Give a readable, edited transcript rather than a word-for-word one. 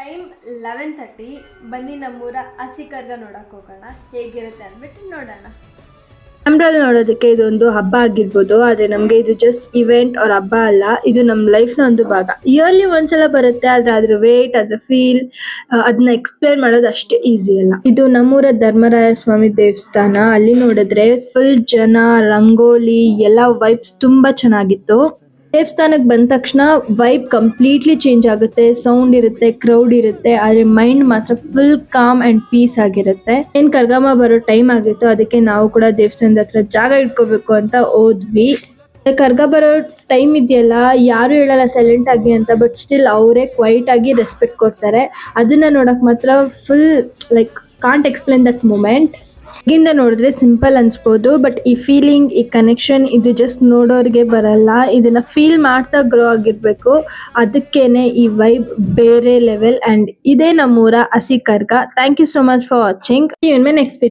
Time 11:30. ಬನ್ನಿ ನಮ್ಮೂರ ಹಸಿ ಕರ್ಗ ನೋಡಕ್ ಹೋಗೋಣ, ಹೇಗಿರುತ್ತೆ ಅಂದ್ಬಿಟ್ಟು ನೋಡೋಣ. ಕ್ಯಾಮ್ರಲ್ಲಿ ನೋಡೋದಕ್ಕೆ ಇದೊಂದು ಹಬ್ಬ ಆಗಿರ್ಬೋದು, ಆದ್ರೆ ನಮ್ಗೆ ಇದು ಜಸ್ಟ್ ಇವೆಂಟ್ ಅವ್ರ ಹಬ್ಬ ಅಲ್ಲ, ಇದು ನಮ್ ಲೈಫ್ ನ ಒಂದು ಭಾಗ. ಇಯರ್ಲಿ ಒಂದ್ಸಲ ಬರುತ್ತೆ, ಆದ್ರೆ ಅದ್ರ ವೇಟ್, ಅದ್ರ ಫೀಲ್, ಅದನ್ನ ಎಕ್ಸ್ಪ್ಲೇನ್ ಮಾಡೋದು ಅಷ್ಟೇ ಈಸಿ ಅಲ್ಲ. ಇದು ನಮ್ಮೂರ ಧರ್ಮರಾಯ ಸ್ವಾಮಿ ದೇವಸ್ಥಾನ. ಅಲ್ಲಿ ನೋಡಿದ್ರೆ ಫುಲ್ ಜನ, ರಂಗೋಲಿ ಎಲ್ಲ ವೈಬ್ಸ್ ತುಂಬಾ ಚೆನ್ನಾಗಿತ್ತು. ದೇವಸ್ಥಾನಕ್ಕೆ ಬಂದ ತಕ್ಷಣ ವೈಬ್ ಕಂಪ್ಲೀಟ್ಲಿ ಚೇಂಜ್ ಆಗುತ್ತೆ. ಸೌಂಡ್ ಇರುತ್ತೆ, ಕ್ರೌಡ್ ಇರುತ್ತೆ, ಆದ್ರೆ ಮೈಂಡ್ ಮಾತ್ರ ಫುಲ್ ಕಾಮ್ ಅಂಡ್ ಪೀಸ್ ಆಗಿರುತ್ತೆ. ಏನ್ ಕರ್ಗಮ್ಮ ಬರೋ ಟೈಮ್ ಆಗಿತ್ತು, ಅದಕ್ಕೆ ನಾವು ಕೂಡ ದೇವಸ್ಥಾನದ ಹತ್ರ ಜಾಗ ಇಟ್ಕೋಬೇಕು ಅಂತ ಹೋದ್ವಿ. ಕರ್ಗ ಬರೋ ಟೈಮ್ ಇದೆಯಲ್ಲ, ಯಾರು ಹೇಳಲ್ಲ ಸೈಲೆಂಟ್ ಆಗಿ ಅಂತ, ಬಟ್ ಸ್ಟಿಲ್ ಅವರೇ ಕ್ವೈಟ್ ಆಗಿ ರೆಸ್ಪೆಕ್ಟ್ ಕೊಡ್ತಾರೆ. ಅದನ್ನ ನೋಡಕ್ ಮಾತ್ರ full like can't explain that moment. ಹಿಂಗಿಂದ ನೋಡಿದ್ರೆ ಸಿಂಪಲ್ ಅನ್ಸ್ಬೋದು, ಬಟ್ ಈ ಫೀಲಿಂಗ್, ಈ ಕನೆಕ್ಷನ್ ಇದು ಜಸ್ಟ್ ನೋಡೋರ್ಗೆ ಬರಲ್ಲ. ಇದನ್ನ ಫೀಲ್ ಮಾಡ್ತಾ ಗ್ರೋ ಆಗಿರ್ಬೇಕು. ಅದಕ್ಕೇನೆ ಈ ವೈಬ್ ಬೇರೆ ಲೆವೆಲ್. ಅಂಡ್ ಇದೇ ನಮ್ಮೂರ ಹಸಿ ಕರ್ಗ. Thank you so much for watching. Next